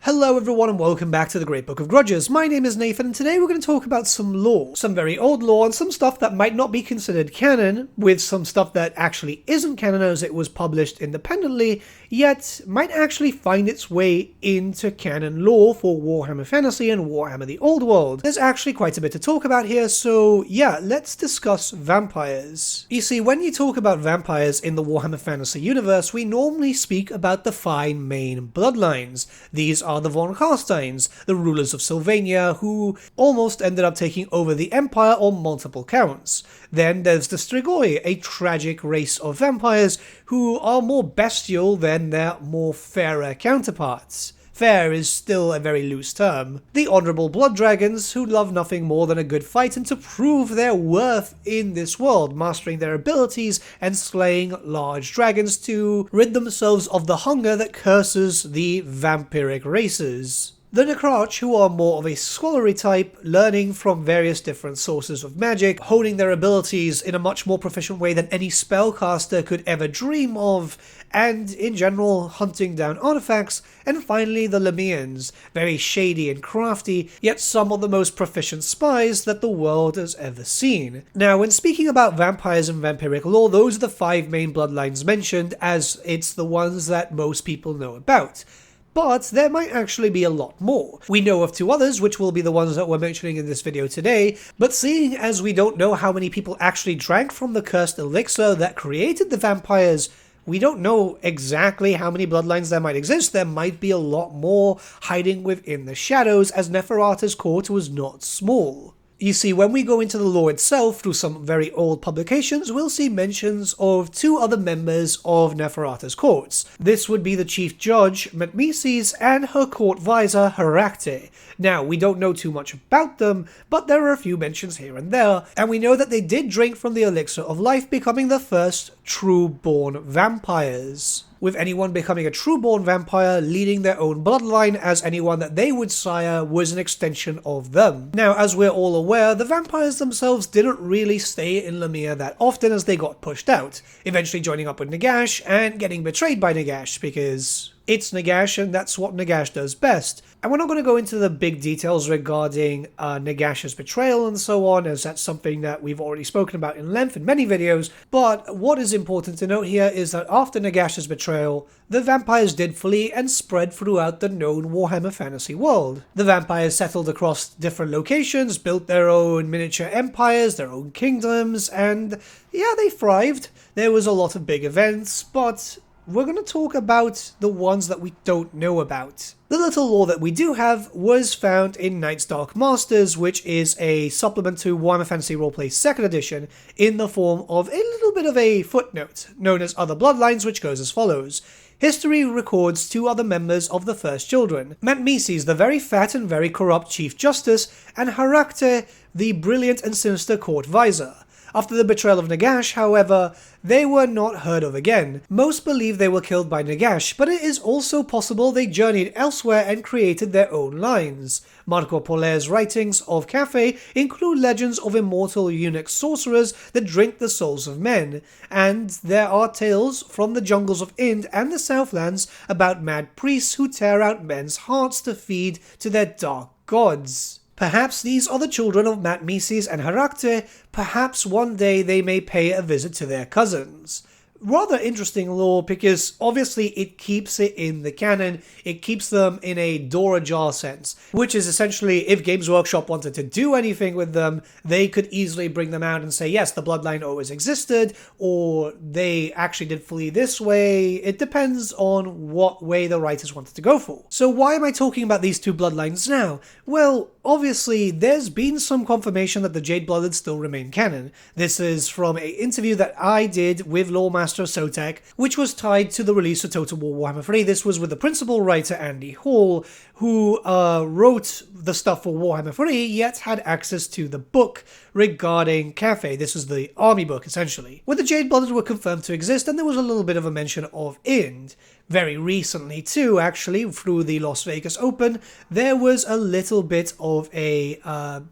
Hello everyone and welcome back to the Great Book of Grudges. My name is Nathan and today we're going to talk about some lore. Some very old lore and some stuff that might not be considered canon, with some stuff that actually isn't canon as it was published independently, yet might actually find its way into canon lore for Warhammer Fantasy and Warhammer the Old World. There's actually quite a bit to talk about here, so yeah, let's discuss vampires. You see, when you talk about vampires in the Warhammer Fantasy universe, we normally speak about the 5 main bloodlines. These are the Von Carsteins, the rulers of Sylvania, who almost ended up taking over the Empire on multiple counts. Then there's the Strigoi, a tragic race of vampires who are more bestial than their more fairer counterparts. Fair is still a very loose term. The Honourable Blood Dragons, who love nothing more than a good fight and to prove their worth in this world, mastering their abilities and slaying large dragons to rid themselves of the hunger that curses the vampiric races. The Necrarch, who are more of a scholarly type, learning from various different sources of magic, honing their abilities in a much more proficient way than any spellcaster could ever dream of, and in general hunting down artifacts. And finally the Lemians, very shady and crafty, yet some of the most proficient spies that the world has ever seen. Now, when speaking about vampires and vampiric lore, those are the 5 main bloodlines mentioned, as it's the ones that most people know about. But there might actually be a lot more. We know of 2 others, which will be the ones that we're mentioning in this video today, but seeing as we don't know how many people actually drank from the cursed elixir that created the vampires, we don't know exactly how many bloodlines there might exist. There might be a lot more hiding within the shadows, as Neferata's court was not small. You see, when we go into the lore itself through some very old publications, we'll see mentions of 2 other members of Neferata's courts. This would be the Chief Judge, Mahtmasi, and her court visor, Harakte. Now, we don't know too much about them, but there are a few mentions here and there, and we know that they did drink from the elixir of life, becoming the first true-born vampires, with anyone becoming a true-born vampire leading their own bloodline, as anyone that they would sire was an extension of them. Now, as we're all aware, the vampires themselves didn't really stay in Lemire that often, as they got pushed out, eventually joining up with Nagash and getting betrayed by Nagash, because it's Nagash and that's what Nagash does best. And we're not going to go into the big details regarding Nagash's betrayal and so on, as that's something that we've already spoken about in length in many videos, but what is important to note here is that after Nagash's betrayal, the vampires did flee and spread throughout the known Warhammer Fantasy world. The vampires settled across different locations, built their own miniature empires, their own kingdoms, and yeah, they thrived. There was a lot of big events, but we're going to talk about the ones that we don't know about. The little lore that we do have was found in Night's Dark Masters, which is a supplement to Warhammer Fantasy Roleplay 2nd edition, in the form of a little bit of a footnote, known as Other Bloodlines, which goes as follows. History records 2 other members of the First Children, Mahtmasi, the very fat and very corrupt Chief Justice, and Harakte, the brilliant and sinister court visor. After the betrayal of Nagash, however, they were not heard of again. Most believe they were killed by Nagash, but it is also possible they journeyed elsewhere and created their own lines. Marco Pole's writings of Cafe include legends of immortal eunuch sorcerers that drink the souls of men, and there are tales from the jungles of Ind and the Southlands about mad priests who tear out men's hearts to feed to their dark gods. Perhaps these are the children of Mahtmasi and Harakte. Perhaps one day they may pay a visit to their cousins. Rather interesting lore, because obviously it keeps it in the canon, it keeps them in a door ajar sense, which is essentially if Games Workshop wanted to do anything with them, they could easily bring them out and say, yes, the bloodline always existed, or they actually did flee this way. It depends on what way the writers wanted to go for. So why am I talking about these 2 bloodlines now? Well, obviously, there's been some confirmation that the Jade-Blooded still remain canon. This is from an interview that I did with Lore Master Sotek, which was tied to the release of Total War Warhammer 3. This was with the principal writer Andy Hall, who wrote the stuff for Warhammer 3, yet had access to the book regarding Cafe. This was the army book, essentially. Where the Jade-Blooded were confirmed to exist, and there was a little bit of a mention of Ind. Very recently too, actually, through the Las Vegas Open, there was a little bit of a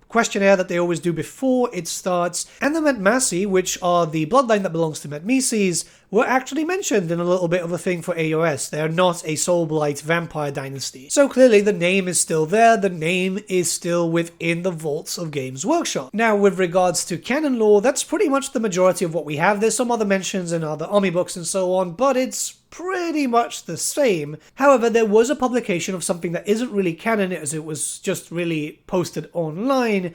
questionnaire that they always do before it starts, and the Mahtmasi, which are the bloodline that belongs to Mahtmasis, were actually mentioned in a little bit of a thing for AOS. They're not a Soul Blight vampire dynasty. So clearly the name is still there, the name is still within the vaults of Games Workshop. Now with regards to canon lore, that's pretty much the majority of what we have. There's some other mentions in other army books and so on, but it's pretty much the same. However, there was a publication of something that isn't really canon as it was just really posted online,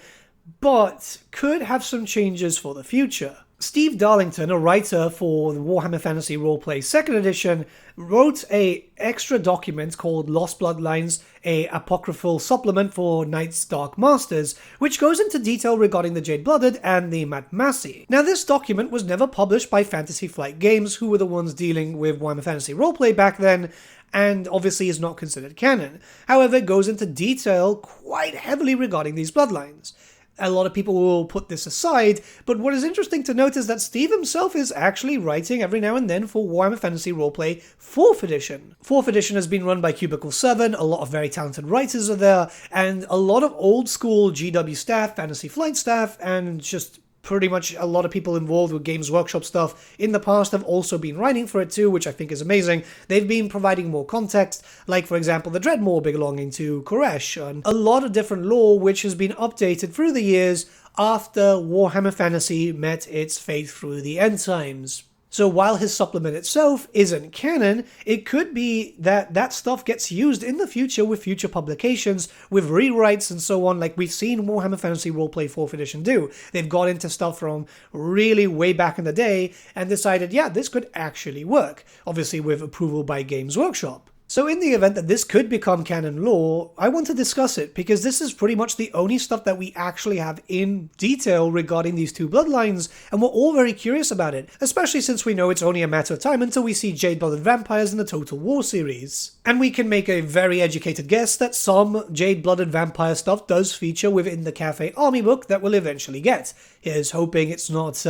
but could have some changes for the future. Steve Darlington, a writer for the Warhammer Fantasy Roleplay 2nd edition, wrote a extra document called Lost Bloodlines, a apocryphal supplement for Knight's Dark Masters, which goes into detail regarding the Jade-Blooded and the Mahtmasi. Now this document was never published by Fantasy Flight Games, who were the ones dealing with Warhammer Fantasy Roleplay back then, and obviously is not considered canon. However, it goes into detail quite heavily regarding these bloodlines. A lot of people will put this aside, but what is interesting to note is that Steve himself is actually writing every now and then for Warhammer Fantasy Roleplay 4th edition. 4th edition has been run by Cubicle 7, a lot of very talented writers are there, and a lot of old school GW staff, Fantasy Flight staff, and just pretty much a lot of people involved with Games Workshop stuff in the past have also been writing for it too, which I think is amazing. They've been providing more context, like for example the Dreadmore belonging to Koresh, and a lot of different lore which has been updated through the years after Warhammer Fantasy met its fate through the end times. So while his supplement itself isn't canon, it could be that that stuff gets used in the future with future publications, with rewrites and so on, like we've seen Warhammer Fantasy Roleplay 4th edition do. They've got into stuff from really way back in the day and decided, yeah, this could actually work, obviously with approval by Games Workshop. So in the event that this could become canon lore, I want to discuss it, because this is pretty much the only stuff that we actually have in detail regarding these two bloodlines, and we're all very curious about it, especially since we know it's only a matter of time until we see Jade-Blooded vampires in the Total War series. And we can make a very educated guess that some Jade-Blooded vampire stuff does feature within the Cafe Army book that we'll eventually get. Here's hoping it's not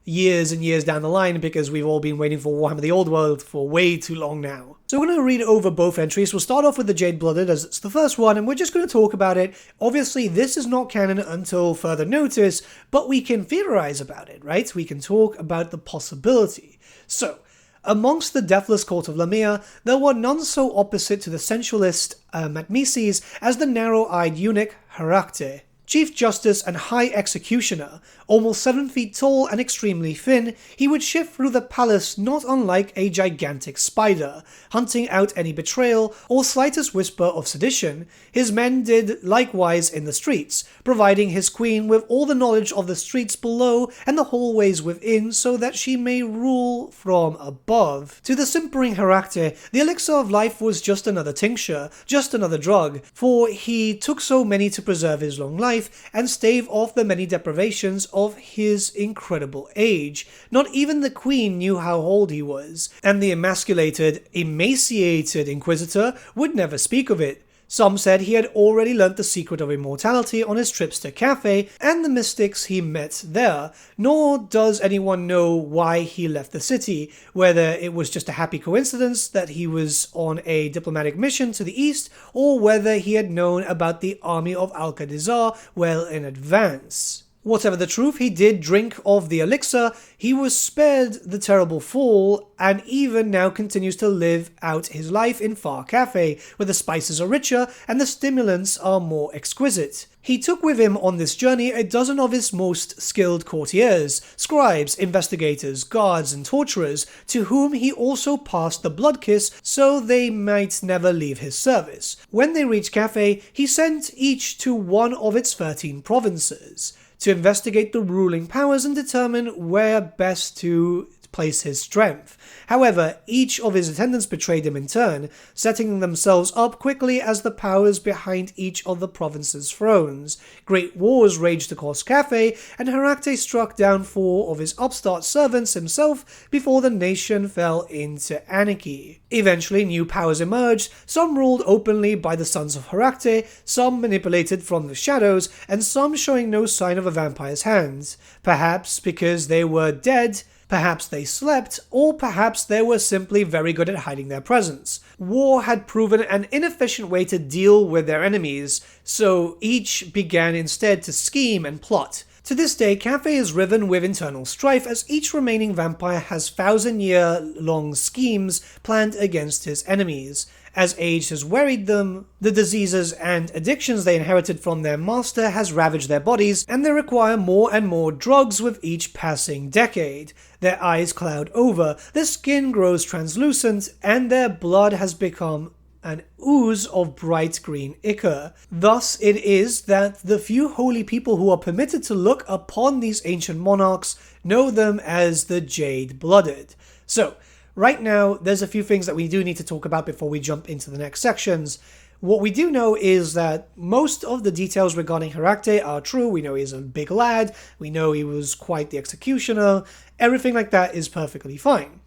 years and years down the line, because we've all been waiting for Warhammer the Old World for way too long now. So we're going to read over both entries. We'll start off with the Jade-Blooded as it's the first one, and we're just going to talk about it. Obviously, this is not canon until further notice, but we can theorize about it, right? We can talk about the possibility. So, amongst the deathless court of Lamia, there were none so opposite to the sensualist Mahtmasis as the narrow-eyed eunuch Harakte. Chief Justice and High Executioner, almost 7 feet tall and extremely thin, he would shift through the palace not unlike a gigantic spider, hunting out any betrayal or slightest whisper of sedition. His men did likewise in the streets, providing his queen with all the knowledge of the streets below and the hallways within so that she may rule from above. To the simpering Harakte, the elixir of life was just another tincture, just another drug, for he took so many to preserve his long life and stave off the many deprivations of his incredible age. Not even the queen knew how old he was, and the emasculated, emaciated inquisitor would never speak of it. Some said he had already learnt the secret of immortality on his trips to Cathay and the mystics he met there, nor does anyone know why he left the city, whether it was just a happy coincidence that he was on a diplomatic mission to the east, or whether he had known about the army of Alcadizar well in advance. Whatever the truth, he did drink of the elixir, he was spared the terrible fall, and even now continues to live out his life in Far Cafe, where the spices are richer and the stimulants are more exquisite. He took with him on this journey a dozen of his most skilled courtiers, scribes, investigators, guards, and torturers, to whom he also passed the blood kiss so they might never leave his service. When they reached Cathay, he sent each to one of its 13 provinces to investigate the ruling powers and determine where best to place his strength. However, each of his attendants betrayed him in turn, setting themselves up quickly as the powers behind each of the province's thrones. Great wars raged across Cathay, and Harakte struck down 4 of his upstart servants himself before the nation fell into anarchy. Eventually, new powers emerged, some ruled openly by the sons of Harakte, some manipulated from the shadows, and some showing no sign of a vampire's hand. Perhaps because they were dead, Perhaps they slept, or perhaps they were simply very good at hiding their presence. War had proven an inefficient way to deal with their enemies, so each began instead to scheme and plot. To this day, Cathay is riven with internal strife as each remaining vampire has 1,000-year-long schemes planned against his enemies. As age has wearied them, the diseases and addictions they inherited from their master has ravaged their bodies, and they require more and more drugs with each passing decade. Their eyes cloud over, their skin grows translucent, and their blood has become an ooze of bright green ichor. Thus it is that the few holy people who are permitted to look upon these ancient monarchs know them as the Jade-Blooded. So, right now, there's a few things that we do need to talk about before we jump into the next sections. What we do know is that most of the details regarding Herakte are true. We know he's a big lad, we know he was quite the executioner, everything like that is perfectly fine.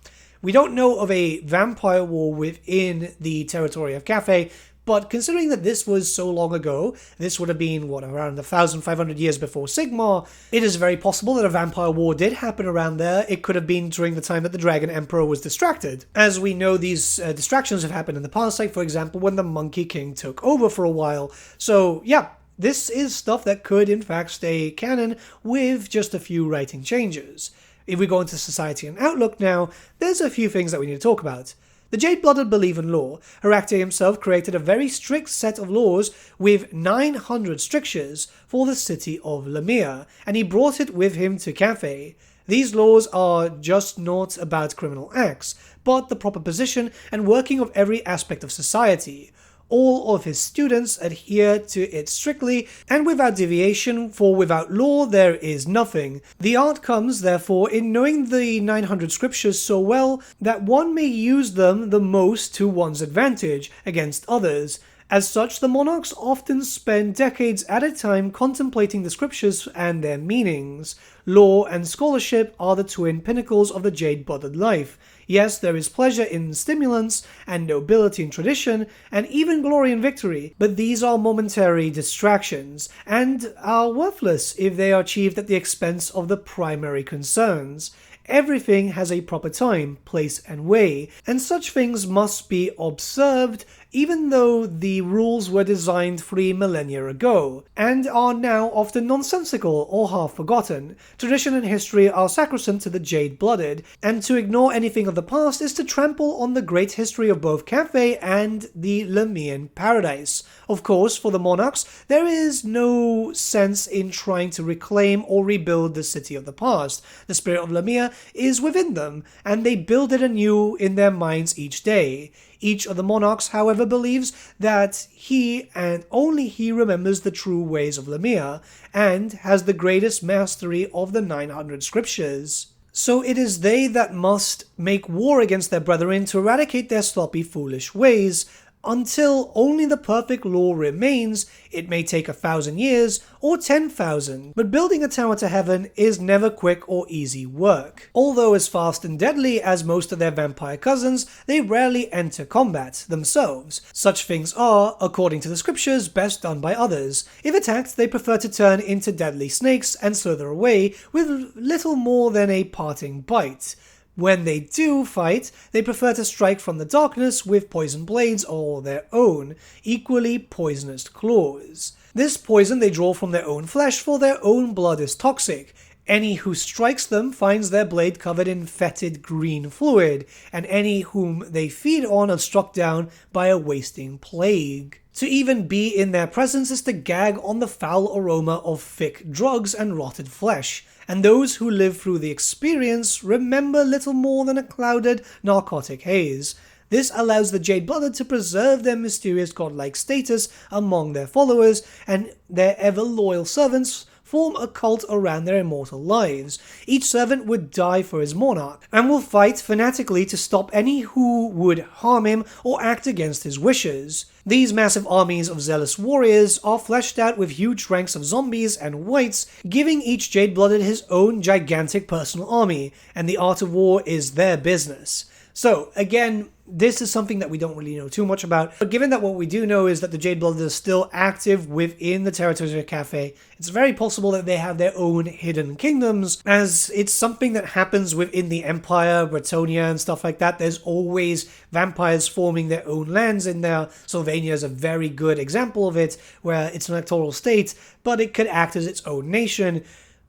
We don't know of a vampire war within the territory of Cathay, but considering that this was so long ago, this would have been, around 1,500 years before Sigmar, it is very possible that a vampire war did happen around there. It could have been during the time that the Dragon Emperor was distracted. As we know, these distractions have happened in the past, like for example when the Monkey King took over for a while. So yeah, this is stuff that could in fact stay canon with just a few writing changes. If we go into society and outlook now, there's a few things that we need to talk about. The Jade-Blooded believe in law. Herakte himself created a very strict set of laws with 900 strictures for the city of Lemire, and he brought it with him to Cathay. These laws are just not about criminal acts, but the proper position and working of every aspect of society. All of his students adhere to it strictly and without deviation, for without law there is nothing. The art comes, therefore, in knowing the 900 scriptures so well that one may use them the most to one's advantage against others. As such, the monarchs often spend decades at a time contemplating the scriptures and their meanings. Law and scholarship are the twin pinnacles of the Jade-Blooded life. Yes, there is pleasure in stimulants, and nobility in tradition, and even glory in victory, but these are momentary distractions, and are worthless if they are achieved at the expense of the primary concerns. Everything has a proper time, place, and way, and such things must be observed even though the rules were designed 3 millennia ago, and are now often nonsensical or half forgotten. Tradition and history are sacrosanct to the Jade-Blooded, and to ignore anything of the past is to trample on the great history of both Cathay and the Lemirean paradise. Of course, for the monarchs, there is no sense in trying to reclaim or rebuild the city of the past. The spirit of Lemire is within them, and they build it anew in their minds each day. Each of the monarchs, however, believes that he and only he remembers the true ways of Lemire, and has the greatest mastery of the 900 scriptures. So it is they that must make war against their brethren to eradicate their sloppy, foolish ways. Until only the perfect law remains, it may take 1,000 years or 10,000, but building a tower to heaven is never quick or easy work. Although as fast and deadly as most of their vampire cousins, they rarely enter combat themselves. Such things are, according to the scriptures, best done by others. If attacked, they prefer to turn into deadly snakes and slither away with little more than a parting bite. When they do fight, they prefer to strike from the darkness with poison blades or their own, equally poisonous claws. This poison they draw from their own flesh, for their own blood is toxic. Any who strikes them finds their blade covered in fetid green fluid, and any whom they feed on are struck down by a wasting plague. To even be in their presence is to gag on the foul aroma of thick drugs and rotted flesh, and those who live through the experience remember little more than a clouded narcotic haze. This allows the Jade-Blooded to preserve their mysterious godlike status among their followers, and their ever-loyal servants form a cult around their immortal lives. Each servant would die for his monarch, and will fight fanatically to stop any who would harm him or act against his wishes. These massive armies of zealous warriors are fleshed out with huge ranks of zombies and wights, giving each Jade-Blooded his own gigantic personal army, and the art of war is their business. So, again, this is something that we don't really know too much about, but given that what we do know is that the Jade-Blooded are still active within the territories of Cathay, it's very possible that they have their own hidden kingdoms, as it's something that happens within the Empire, Bretonia, and stuff like that. There's always vampires forming their own lands in there. Sylvania is a very good example of it, where it's an electoral state, but it could act as its own nation.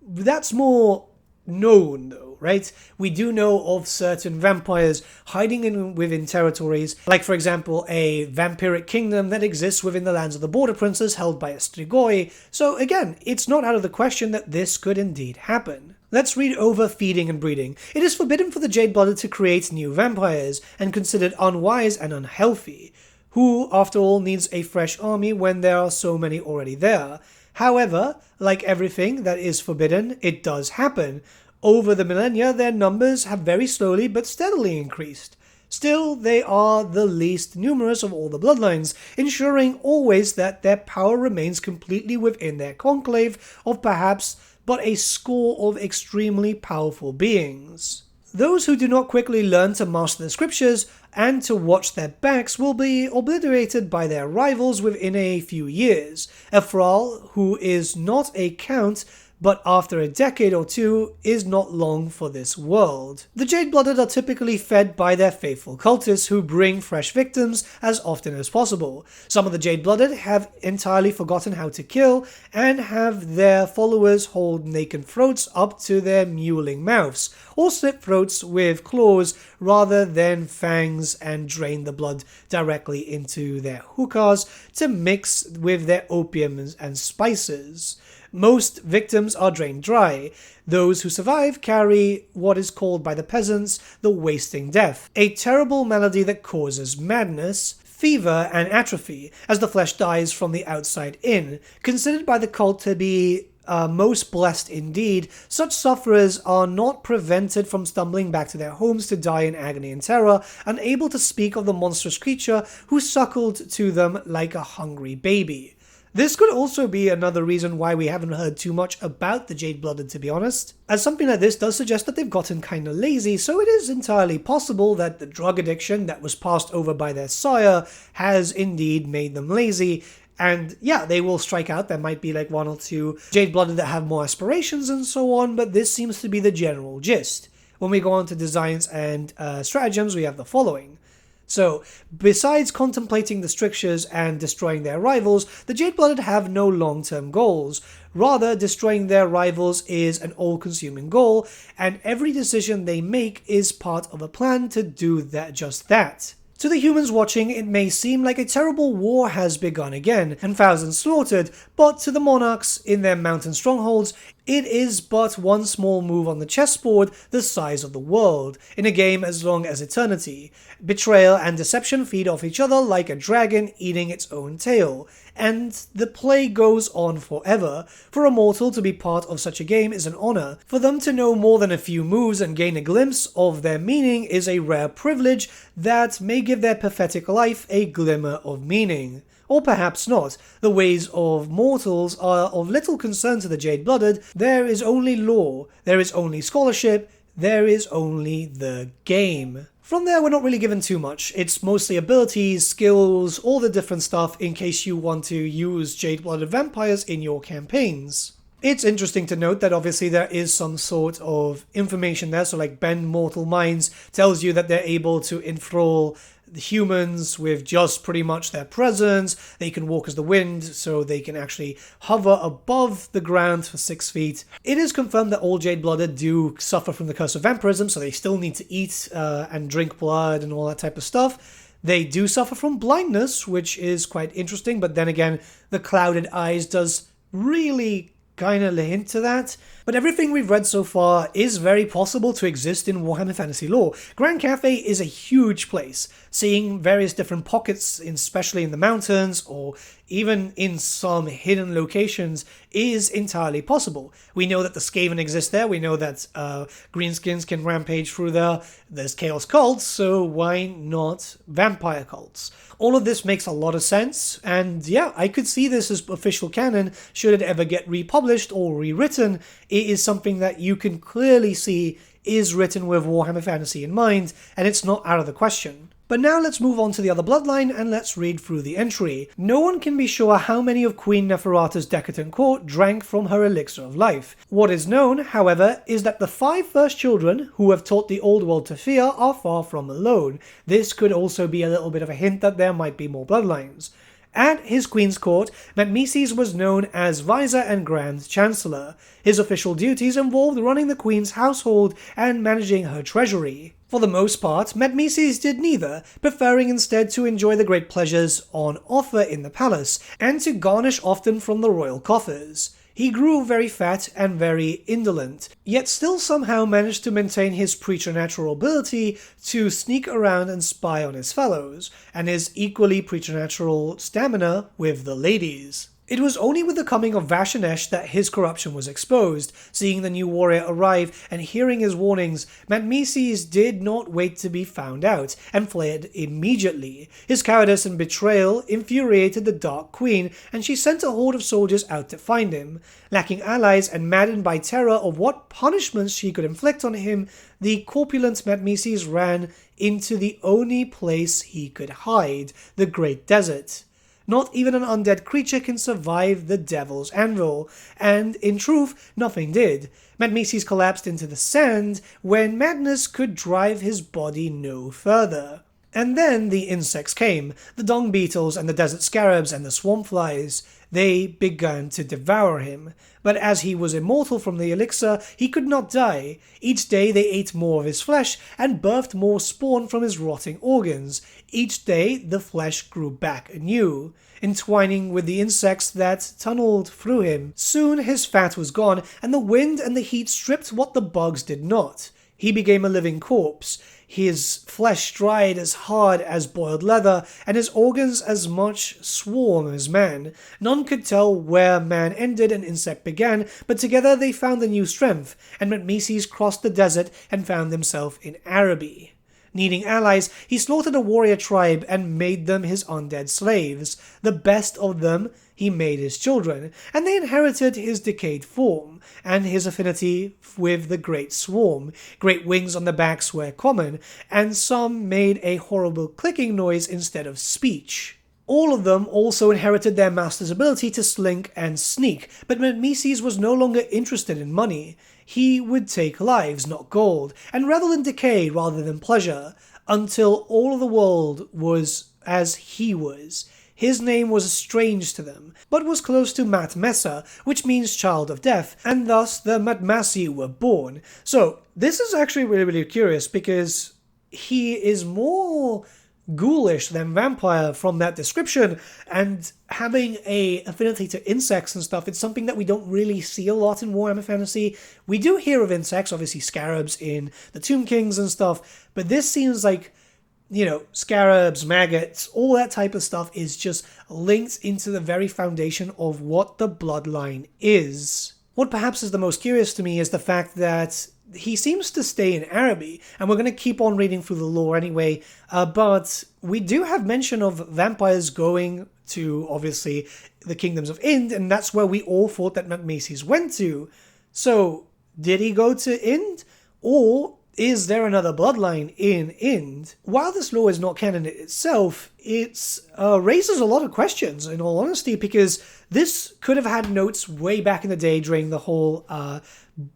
That's more known, though, right? We do know of certain vampires hiding within territories, like, for example, a vampiric kingdom that exists within the lands of the Border Princes held by a Strigoi. So again, it's not out of the question that this could indeed happen. Let's read over feeding and breeding. It is forbidden for the Jade-Blooded to create new vampires, and considered unwise and unhealthy. Who, after all, needs a fresh army when there are so many already there? However, like everything that is forbidden, it does happen. Over the millennia, their numbers have very slowly but steadily increased. Still, they are the least numerous of all the bloodlines, ensuring always that their power remains completely within their conclave of perhaps but a score of extremely powerful beings. Those who do not quickly learn to master the scriptures and to watch their backs will be obliterated by their rivals within a few years. A thrall who is not a count, but after a decade or two, is not long for this world. The Jade-Blooded are typically fed by their faithful cultists who bring fresh victims as often as possible. Some of the Jade-Blooded have entirely forgotten how to kill and have their followers hold naked throats up to their mewling mouths, or slit throats with claws rather than fangs and drain the blood directly into their hookahs to mix with their opiums and spices. Most victims are drained dry. Those who survive carry what is called by the peasants the wasting death, a terrible malady that causes madness, fever, and atrophy, as the flesh dies from the outside in. Considered by the cult to be most blessed indeed, such sufferers are not prevented from stumbling back to their homes to die in agony and terror, unable to speak of the monstrous creature who suckled to them like a hungry baby. This could also be another reason why we haven't heard too much about the Jade-Blooded, to be honest, as something like this does suggest that they've gotten kinda lazy, so it is entirely possible that the drug addiction that was passed over by their sire has indeed made them lazy. And yeah, they will strike out. There might be like one or two Jade-Blooded that have more aspirations and so on, but this seems to be the general gist. When we go on to designs and stratagems, we have the following. So, besides contemplating the strictures and destroying their rivals, the Jade-Blooded have no long-term goals. Rather, destroying their rivals is an all-consuming goal, and every decision they make is part of a plan to do just that. To the humans watching, it may seem like a terrible war has begun again, and thousands slaughtered, but to the monarchs in their mountain strongholds, it is but one small move on the chessboard the size of the world, in a game as long as eternity. Betrayal and deception feed off each other like a dragon eating its own tail, and the play goes on forever. For a mortal to be part of such a game is an honor. For them to know more than a few moves and gain a glimpse of their meaning is a rare privilege that may give their pathetic life a glimmer of meaning. Or perhaps not. The ways of mortals are of little concern to the Jade-Blooded. There is only lore, there is only scholarship, there is only the game. From there, we're not really given too much. It's mostly abilities, skills, all the different stuff in case you want to use Jade-Blooded vampires in your campaigns. It's interesting to note that obviously there is some sort of information there, so like Bend Mortal Minds tells you that they're able to enthrall the humans with just pretty much their presence. They can walk as the wind, so they can actually hover above the ground for 6 feet. It is confirmed that all Jade-Blooded do suffer from the curse of vampirism, so they still need to eat and drink blood and all that type of stuff. They do suffer from blindness, which is quite interesting, but then again, the clouded eyes does really kind of hint to that. But everything we've read so far is very possible to exist in Warhammer Fantasy lore. Grand Cathay is a huge place. Seeing various different pockets, especially in the mountains, or even in some hidden locations, is entirely possible. We know that the Skaven exist there, we know that greenskins can rampage through there, there's chaos cults, so why not vampire cults? All of this makes a lot of sense, and yeah, I could see this as official canon should it ever get republished or rewritten. It is something that you can clearly see is written with Warhammer Fantasy in mind, and it's not out of the question. But now let's move on to the other bloodline and let's read through the entry. No one can be sure how many of Queen Neferata's decadent court drank from her elixir of life. What is known, however, is that the 5 first children who have taught the old world to fear are far from alone. This could also be a little bit of a hint that there might be more bloodlines. At his queen's court, Mahtmasi was known as Vizier and Grand Chancellor. His official duties involved running the queen's household and managing her treasury. For the most part, Mahtmasi did neither, preferring instead to enjoy the great pleasures on offer in the palace, and to garnish often from the royal coffers. He grew very fat and very indolent, yet still somehow managed to maintain his preternatural ability to sneak around and spy on his fellows, and his equally preternatural stamina with the ladies. It was only with the coming of Vashanesh that his corruption was exposed. Seeing the new warrior arrive and hearing his warnings, Mahtmasi did not wait to be found out, and fled immediately. His cowardice and betrayal infuriated the Dark Queen, and she sent a horde of soldiers out to find him. Lacking allies and maddened by terror of what punishments she could inflict on him, the corpulent Mahtmasi ran into the only place he could hide, the Great Desert. Not even an undead creature can survive the Devil's Anvil, and in truth, nothing did. Mahtmasi collapsed into the sand when madness could drive his body no further. And then the insects came, the dung beetles and the desert scarabs and the swamp flies. They began to devour him, but as he was immortal from the elixir, he could not die. Each day they ate more of his flesh and birthed more spawn from his rotting organs. Each day the flesh grew back anew, entwining with the insects that tunneled through him. Soon his fat was gone, and the wind and the heat stripped what the bugs did not. He became a living corpse, his flesh dried as hard as boiled leather, and his organs as much swarm as man. None could tell where man ended and insect began, but together they found a new strength, and Mahtmasi crossed the desert and found himself in Araby. Needing allies, he slaughtered a warrior tribe and made them his undead slaves. The best of them he made his children, and they inherited his decayed form, and his affinity with the great swarm. Great wings on the backs were common, and some made a horrible clicking noise instead of speech. All of them also inherited their master's ability to slink and sneak, but Mahtmasi was no longer interested in money. He would take lives, not gold, and revel in decay rather than pleasure, until all of the world was as he was. His name was strange to them, but was close to Mahtmasi, which means child of death, and thus the Mahtmasi were born. So, this is actually really curious, because he is more ghoulish than vampire from that description, and having a affinity to insects and stuff, it's something that we don't really see a lot in Warhammer Fantasy. We do hear of insects, obviously scarabs in the Tomb Kings and stuff, but this seems like, you know, scarabs, maggots, all that type of stuff is just linked into the very foundation of what the bloodline is. What perhaps is the most curious to me is the fact that he seems to stay in Araby, and we're going to keep on reading through the lore anyway, but we do have mention of vampires going to, obviously, the kingdoms of Ind, and that's where we all thought that Mahtmasi went to. So, did he go to Ind? Or is there another bloodline in Ind? While this lore is not canon itself, it raises a lot of questions, in all honesty, because this could have had notes way back in the day during the whole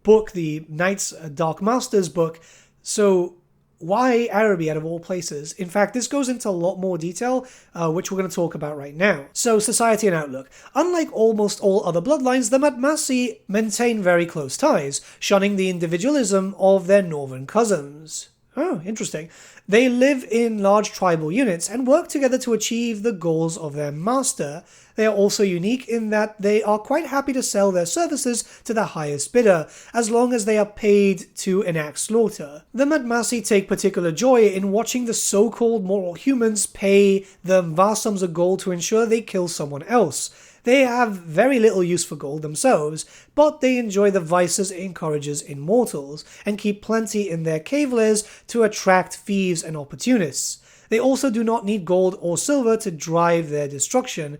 book, the Knights Dark Masters book. So why Araby out of all places? In fact, this goes into a lot more detail, which we're going to talk about right now. So, society and outlook. Unlike almost all other bloodlines, the Mahtmasi maintain very close ties, shunning the individualism of their northern cousins. Oh, interesting. They live in large tribal units and work together to achieve the goals of their master. They are also unique in that they are quite happy to sell their services to the highest bidder, as long as they are paid to enact slaughter. The Mahtmasi take particular joy in watching the so-called moral humans pay them vast sums of gold to ensure they kill someone else. They have very little use for gold themselves, but they enjoy the vices it encourages in mortals, and keep plenty in their cave lairs to attract thieves and opportunists. They also do not need gold or silver to drive their destruction.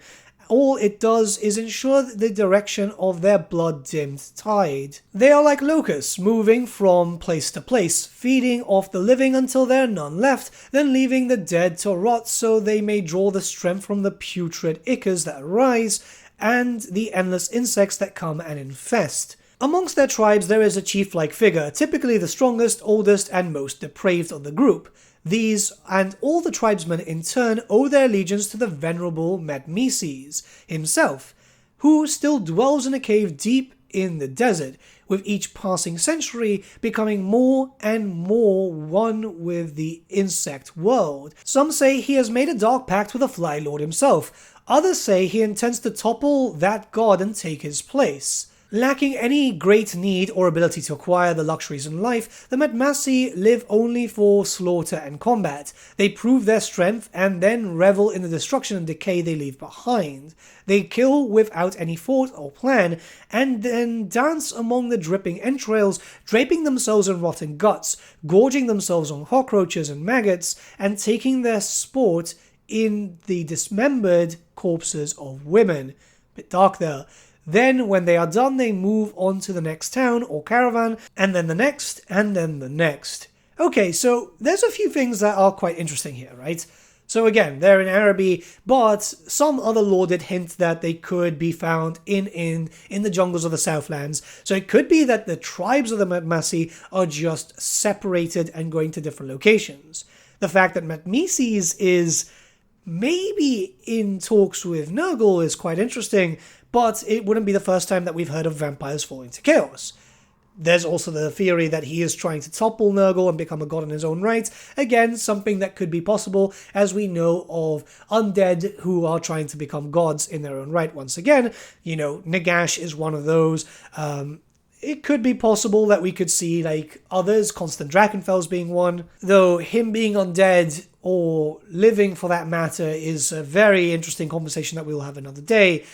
All it does is ensure the direction of their blood-dimmed tide. They are like locusts, moving from place to place, feeding off the living until there are none left, then leaving the dead to rot so they may draw the strength from the putrid ichors that arise, and the endless insects that come and infest. Amongst their tribes there is a chief-like figure, typically the strongest, oldest, and most depraved of the group. These, and all the tribesmen in turn, owe their allegiance to the venerable Mahtmasi himself, who still dwells in a cave deep in the desert, with each passing century becoming more and more one with the insect world. Some say he has made a dark pact with the Fly Lord himself, others say he intends to topple that god and take his place. Lacking any great need or ability to acquire the luxuries in life, the Mahtmasi live only for slaughter and combat. They prove their strength and then revel in the destruction and decay they leave behind. They kill without any thought or plan, and then dance among the dripping entrails, draping themselves in rotten guts, gorging themselves on cockroaches and maggots, and taking their sport in the dismembered corpses of women. Bit dark there. Then, when they are done, they move on to the next town or caravan, and then the next, and then the next. Okay, so there's a few things that are quite interesting here, right? So again, they're in Araby, but some other lore did hint that they could be found in the jungles of the Southlands. So it could be that the tribes of the Mahtmasi are just separated and going to different locations. The fact that Mahtmasi is maybe in talks with Nurgle is quite interesting, but it wouldn't be the first time that we've heard of vampires falling to chaos. There's also the theory that he is trying to topple Nurgle and become a god in his own right. Again, something that could be possible, as we know of undead who are trying to become gods in their own right once again. You know, Nagash is one of those. It could be possible that we could see, like, others, Constant Drakenfels being one. Though him being undead, or living for that matter, is a very interesting conversation that we'll have another day.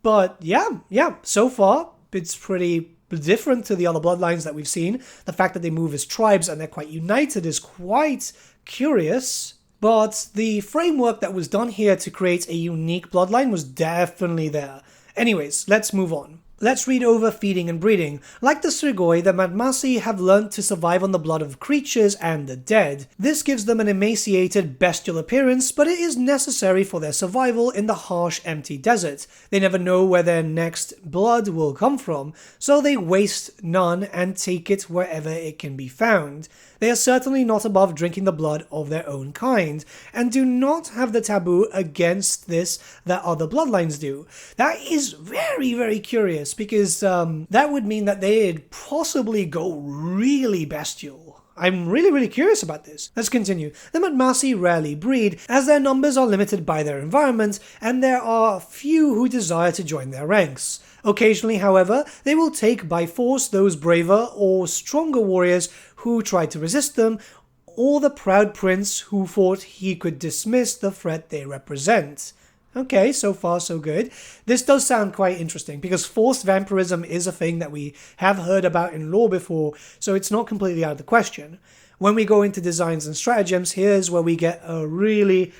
But yeah, so far, it's pretty different to the other bloodlines that we've seen. The fact that they move as tribes and they're quite united is quite curious. But the framework that was done here to create a unique bloodline was definitely there. Anyways, let's move on. Let's read over feeding and breeding. Like the Strigoi, the Mahtmasi have learned to survive on the blood of creatures and the dead. This gives them an emaciated, bestial appearance, but it is necessary for their survival in the harsh, empty desert. They never know where their next blood will come from, so they waste none and take it wherever it can be found. They are certainly not above drinking the blood of their own kind, and do not have the taboo against this that other bloodlines do. That is very, very curious, because that would mean that they'd possibly go really bestial. I'm really curious about this. Let's continue. The Mahtmasi rarely breed, as their numbers are limited by their environment, and there are few who desire to join their ranks. Occasionally, however, they will take by force those braver or stronger warriors who tried to resist them, or the proud prince who thought he could dismiss the threat they represent. Okay, so far so good. This does sound quite interesting, because forced vampirism is a thing that we have heard about in lore before, so it's not completely out of the question. When we go into designs and stratagems, here's where we get a really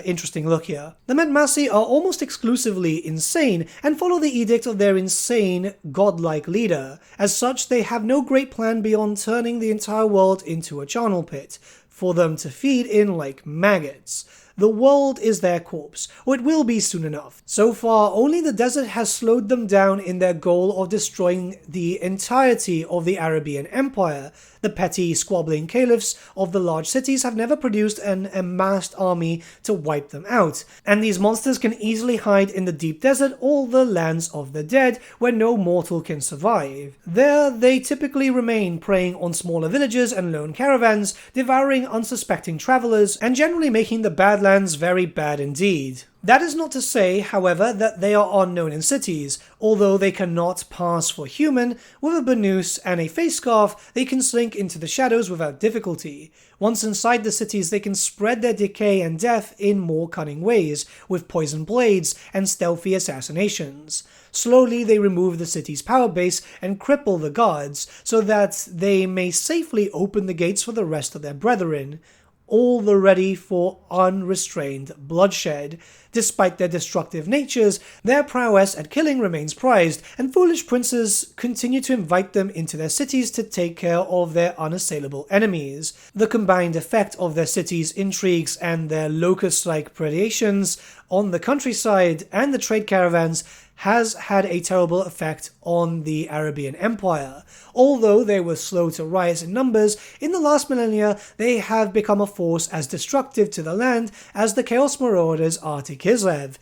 interesting look here. The Mahtmasi are almost exclusively insane and follow the edict of their insane, godlike leader. As such, they have no great plan beyond turning the entire world into a charnel pit for them to feed in like maggots. The world is their corpse, or it will be soon enough. So far, only the desert has slowed them down in their goal of destroying the entirety of the Arabian Empire. The petty, squabbling caliphs of the large cities have never produced an amassed army to wipe them out, and these monsters can easily hide in the deep desert or the lands of the dead, where no mortal can survive. There, they typically remain, preying on smaller villages and lone caravans, devouring unsuspecting travelers, and generally making the Badlands very bad indeed. That is not to say, however, that they are unknown in cities. Although they cannot pass for human, with a burnous and a face scarf, they can slink into the shadows without difficulty. Once inside the cities, they can spread their decay and death in more cunning ways, with poisoned blades and stealthy assassinations. Slowly, they remove the city's power base and cripple the guards, so that they may safely open the gates for the rest of their brethren. all the ready for unrestrained bloodshed. Despite their destructive natures, their prowess at killing remains prized, and foolish princes continue to invite them into their cities to take care of their unassailable enemies. The combined effect of their cities' intrigues and their locust-like predations on the countryside and the trade caravans has had a terrible effect on the Arabian Empire. Although they were slow to rise in numbers, in the last millennia they have become a force as destructive to the land as the Chaos Marauders are to Kislev.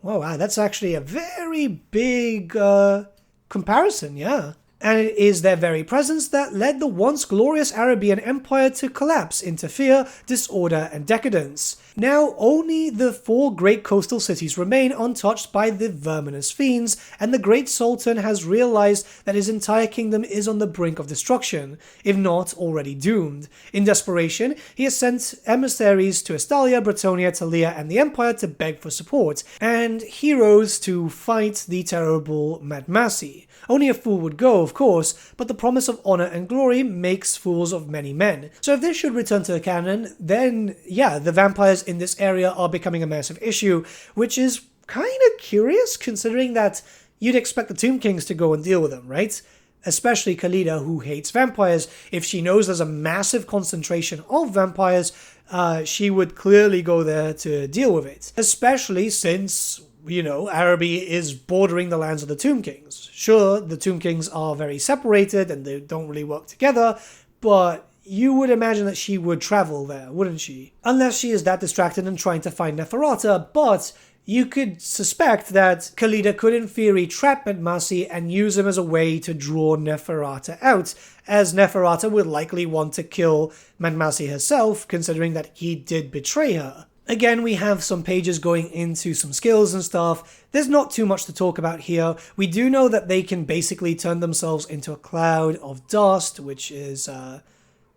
Wow, that's actually a very big comparison, yeah. And it is their very presence that led the once glorious Arabian Empire to collapse into fear, disorder, and decadence. Now only the 4 great coastal cities remain untouched by the verminous fiends, and the great Sultan has realized that his entire kingdom is on the brink of destruction, if not already doomed. In desperation, he has sent emissaries to Estalia, Bretonia, Talia, and the Empire to beg for support, and heroes to fight the terrible Mahtmasi. Only a fool would go, of course, but the promise of honor and glory makes fools of many men. So if this should return to the canon, then yeah, the vampires in this area are becoming a massive issue, which is kind of curious considering that you'd expect the Tomb Kings to go and deal with them, right? Especially Khalida, who hates vampires. If she knows there's a massive concentration of vampires, she would clearly go there to deal with it. Especially since, you know, Araby is bordering the lands of the Tomb Kings. Sure, the Tomb Kings are very separated and they don't really work together, but you would imagine that she would travel there, wouldn't she? Unless she is that distracted and trying to find Neferata, but you could suspect that Khalida could in theory trap Mahtmasi and use him as a way to draw Neferata out, as Neferata would likely want to kill Mahtmasi herself, considering that he did betray her. Again, we have some pages going into some skills and stuff. There's not too much to talk about here. We do know that they can basically turn themselves into a cloud of dust, which is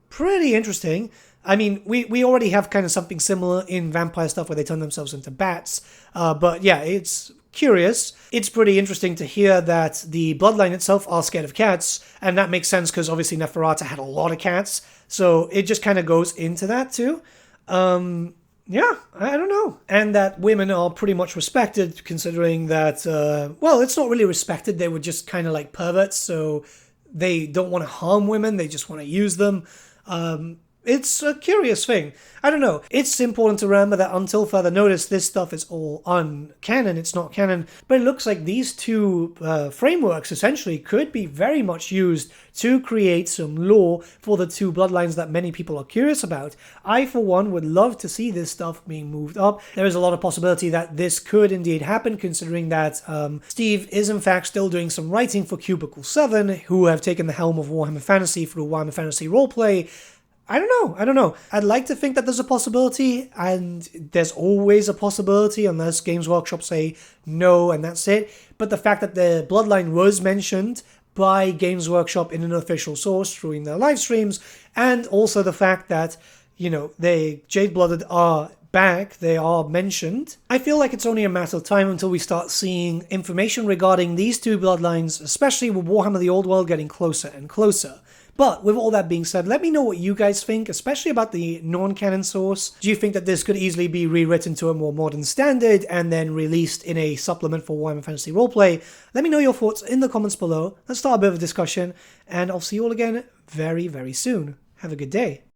pretty interesting. I mean, we already have kind of something similar in vampire stuff where they turn themselves into bats. But yeah, it's curious. It's pretty interesting to hear that the bloodline itself are scared of cats, and that makes sense because obviously Neferata had a lot of cats. So it just kind of goes into that too. Yeah, I don't know. And that women are pretty much respected, considering that, well, it's not really respected. They were just kind of like perverts, so they don't want to harm women. They just want to use them. It's a curious thing. I don't know. It's important to remember that until further notice, this stuff is all uncanon. It's not canon. But it looks like these two frameworks essentially could be very much used to create some lore for the 2 bloodlines that many people are curious about. I, for one, would love to see this stuff being moved up. There is a lot of possibility that this could indeed happen, considering that Steve is in fact still doing some writing for Cubicle 7, who have taken the helm of Warhammer Fantasy through Warhammer Fantasy Roleplay. I don't know. I'd like to think that there's a possibility, and there's always a possibility unless Games Workshop say no and that's it. But the fact that the bloodline was mentioned by Games Workshop in an official source during their live streams, and also the fact that, you know, they Jade-Blooded are back, they are mentioned. I feel like it's only a matter of time until we start seeing information regarding these 2 bloodlines, especially with Warhammer the Old World getting closer and closer. But with all that being said, let me know what you guys think, especially about the non-canon source. Do you think that this could easily be rewritten to a more modern standard and then released in a supplement for Warhammer Fantasy Roleplay? Let me know your thoughts in the comments below. Let's start a bit of a discussion, and I'll see you all again very, very soon. Have a good day.